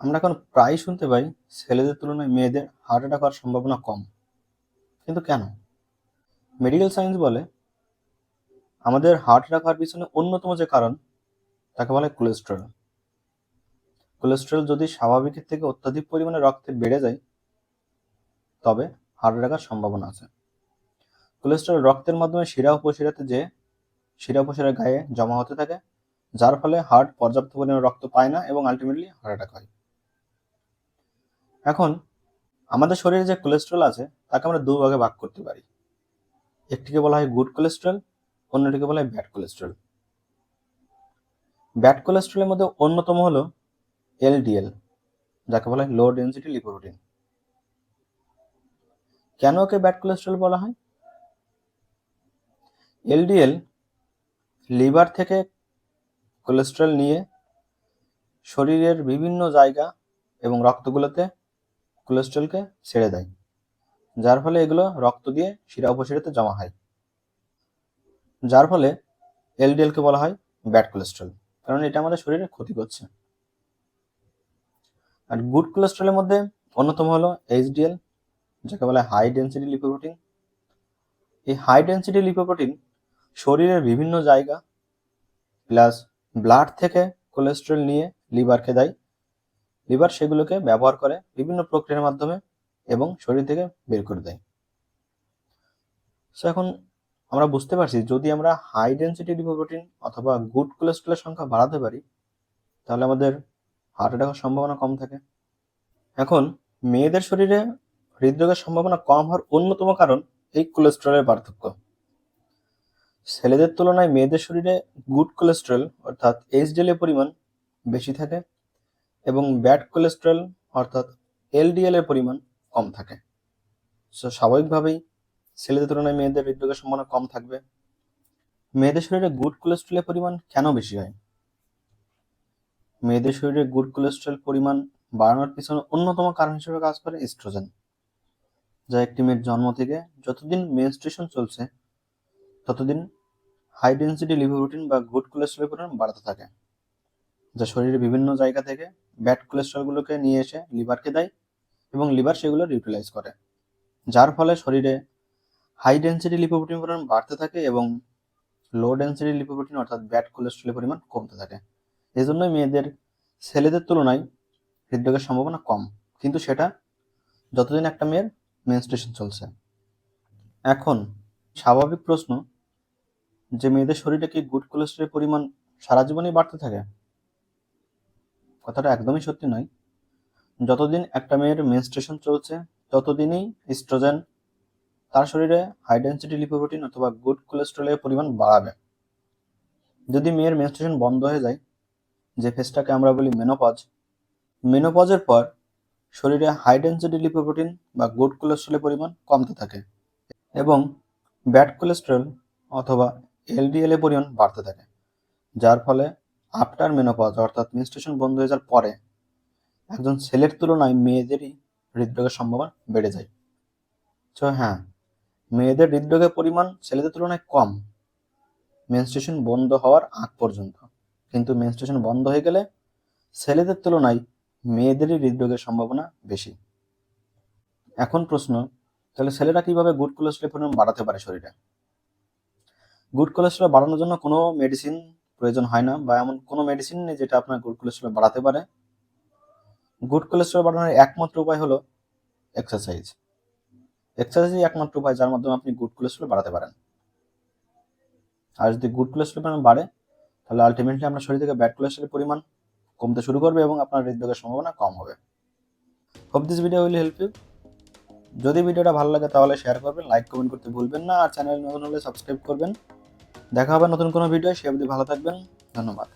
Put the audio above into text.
আমরা এখন প্রায় শুনতে পাই ছেলেদের তুলনায় মেয়েদের হার্ট অ্যাটাক হওয়ার সম্ভাবনা কম। কিন্তু কেন? মেডিকেল সায়েন্স বলে আমাদের হার্ট অ্যাটাক হওয়ার পিছনে অন্যতম যে কারণ তাকে বলা হয় কোলেস্টেরল। কোলেস্টেরল যদি স্বাভাবিকের থেকে অত্যাধিক পরিমাণে রক্তে বেড়ে যায় তবে হার্ট অ্যাটাকের সম্ভাবনা আছে। কোলেস্টেরল রক্তের মাধ্যমে শিরা উপশিরাতে যে শিরা উপশিরার গায়ে জমা হতে থাকে, যার ফলে হার্ট পর্যাপ্ত পরিমাণে রক্ত পায় না এবং আলটিমেটলি হার্ট অ্যাটাক হয়। এখন আমাদের শরীরে যে কোলেস্টেরল আছে তাকে আমরা দুভাগে ভাগ করতে পারি। একটিকে বলা হয় গুড কোলেস্টেরল, অন্যটিকে বলা হয় ব্যাড কোলেস্টেরল। ব্যাড কোলেস্টেরলের মধ্যে অন্যতম হলো এলডিএল, যাকে বলা হয় লো ডেনসিটি লিপোপ্রোটিন। কেন ওকে ব্যাড কোলেস্টেরল বলা হয়? এলডিএল লিভার থেকে কোলেস্টেরল নিয়ে শরীরের বিভিন্ন জায়গা এবং রক্তগুলোতে কোলেস্টেরলকে ছেড়ে দেয়, যার ফলে এগুলো রক্ত দিয়ে শিরা উপশিরাতে জমা হয়, যার ফলে এলডিএলকে বলা হয় ব্যাড কোলেস্টেরল, কারণ এটা আমাদের শরীরে ক্ষতি করছে। আর গুড কোলেস্টেরলের মধ্যে অন্যতম হলো এইচডিএল, যাকে বলা হয় হাই ডেন্সিটি লিপোপ্রোটিন। এই হাই ডেন্সিটি লিপোপ্রোটিন শরীরের বিভিন্ন জায়গা প্লাস ব্লাড থেকে কোলেস্টেরল নিয়ে লিভারকে দেয়। লিভার সেগুলোকে ব্যবহার করে বিভিন্ন প্রক্রিয়ার মাধ্যমে এবং শরীর থেকে বের করে দেয়। সো এখন আমরা বুঝতে পারছি যদি আমরা হাই ডেন্সিটি লিপোপ্রোটিন অথবা গুড কোলেস্টেরলের সংখ্যা বাড়াতে পারি তাহলে আমাদের হার্ট অ্যাটাকের সম্ভাবনা কম থাকে। এখন মেয়েদের শরীরে হৃদরোগের সম্ভাবনা কম হওয়ার অন্যতম কারণ এই কোলেস্টেরলের পার্থক্য। ছেলেদের তুলনায় মেয়েদের শরীরে গুড কোলেস্টেরল অর্থাৎ এইচডিএল এর পরিমাণ বেশি থাকে এবং ব্যাড কোলেস্টেরল অর্থাৎ এলডিএল এর পরিমাণ কম থাকে। সো স্বাভাবিকভাবেই ছেলেদের তুলনায় মেয়েদের হৃদরোগের সম্ভাবনা কম থাকবে। মেয়েদের শরীরে গুড কোলেস্টেরলের পরিমাণ কেন বেশি হয়? মেয়েদের শরীরে গুড কোলেস্টেরল পরিমাণ বাড়ানোর পিছনে অন্যতম কারণ হিসেবে কাজ করে এস্ট্রোজেন, যা একটি মেয়ের জন্ম থেকে যতদিন মেনস্ট্রুয়েশন চলছে ততদিন হাই ডেন্সিটি লিপোপ্রোটিন বা গুড কোলেস্টেরলের পরিমাণ বাড়তে থাকে, যা শরীরের বিভিন্ন জায়গা থেকে ব্যাড কোলেস্টেরলগুলোকে নিয়ে এসে লিভারকে দেয় এবং লিভার সেগুলো ইউটিলাইজ করে, যার ফলে শরীরে হাই ডেন্সিটি লিপোপ্রোটিন পরিমাণ বাড়তে থাকে এবং লো ডেন্সিটি লিপোপ্রোটিন অর্থাৎ ব্যাড কোলেস্টেরলের পরিমাণ কমতে থাকে। এজন্যই মেয়েদের ছেলেদের তুলনায় হৃদরোগের সম্ভাবনা কম, কিন্তু সেটা যতদিন একটা মেয়ের মেনস্ট্রুয়েশন চলছে। এখন স্বাভাবিক প্রশ্ন যে মেয়েদের শরীরে কি গুড কোলেস্টেরলের পরিমাণ সারা জীবনই বাড়তে থাকে? কথাটা একদমই সত্যি নয়। যতদিন একটা মেয়ের মেনস্ট্রুয়েশন চলছে ততদিনই এস্ট্রোজেন তার শরীরে হাই ডেন্সিটি লিপোপ্রোটিন অথবা গুড কোলেস্টেরলের পরিমাণ বাড়াবে। যদি মেয়ের মেনস্ট্রুয়েশন বন্ধ হয়ে যায়, যে ফেজটাকে আমরা বলি মেনোপজ, মেনোপজের পর শরীরে হাই ডেন্সিটি লিপোপ্রোটিন বা গুড কোলেস্টেরলের পরিমাণ কমতে থাকে এবং ব্যাড কোলেস্টেরল অথবা এলডিএল এর পরিমাণ বাড়তে থাকে, যার ফলে আফটার মেনোপজ অর্থাৎ মেনস্ট্রুয়েশন বন্ধ হয়ে যাওয়ার পরে একজন ছেলের তুলনায় মেয়েদেরই হৃদরোগের সম্ভাবনা বেড়ে যায়। তো হ্যাঁ, মেয়েদের হৃদরোগের পরিমাণ ছেলেদের তুলনায় কম মেনস্ট্রুয়েশন বন্ধ হওয়ার আগ পর্যন্ত, কিন্তু মেনস্ট্রুয়েশন বন্ধ হয়ে গেলে ছেলেদের তুলনায় মেয়েদেরই হৃদরোগের সম্ভাবনা বেশি। এখন প্রশ্ন, তাহলে ছেলেরা কিভাবে গুড কোলেস্টেরলের পরিমাণ বাড়াতে পারে শরীরে? গুড কোলেস্টেরল বাড়ানোর জন্য কোনো মেডিসিন প্রয়োজন হয় না বা এমন কোনো মেডিসিন নেই যেটা আপনার গুড কোলেস্টেরল বাড়াতে পারে। গুড কোলেস্টেরল বাড়ানোর একমাত্র উপায় হলো এক্সারসাইজ। এক্সারসাইজই একমাত্র উপায় যার মাধ্যমে আপনি গুড কোলেস্টেরল বাড়াতে পারেন। আর যদি গুড কোলেস্টেরল পরিমাণ বাড়ে তাহলে আলটিমেটলি আপনার শরীর থেকে ব্যাড কোলেস্টেরলের পরিমাণ কমতে শুরু করবে এবং আপনার হৃদরোগের সম্ভাবনা কম হবে। Hope this video will help you. যদি ভিডিওটা ভালো লাগে তাহলে শেয়ার করবেন, লাইক কমেন্ট করতে ভুলবেন না, আর চ্যানেল নতুন হলে সাবস্ক্রাইব করবেন। দেখা হবে নতুন কোনো ভিডিও, সে অবধি ভালো থাকবেন। ধন্যবাদ।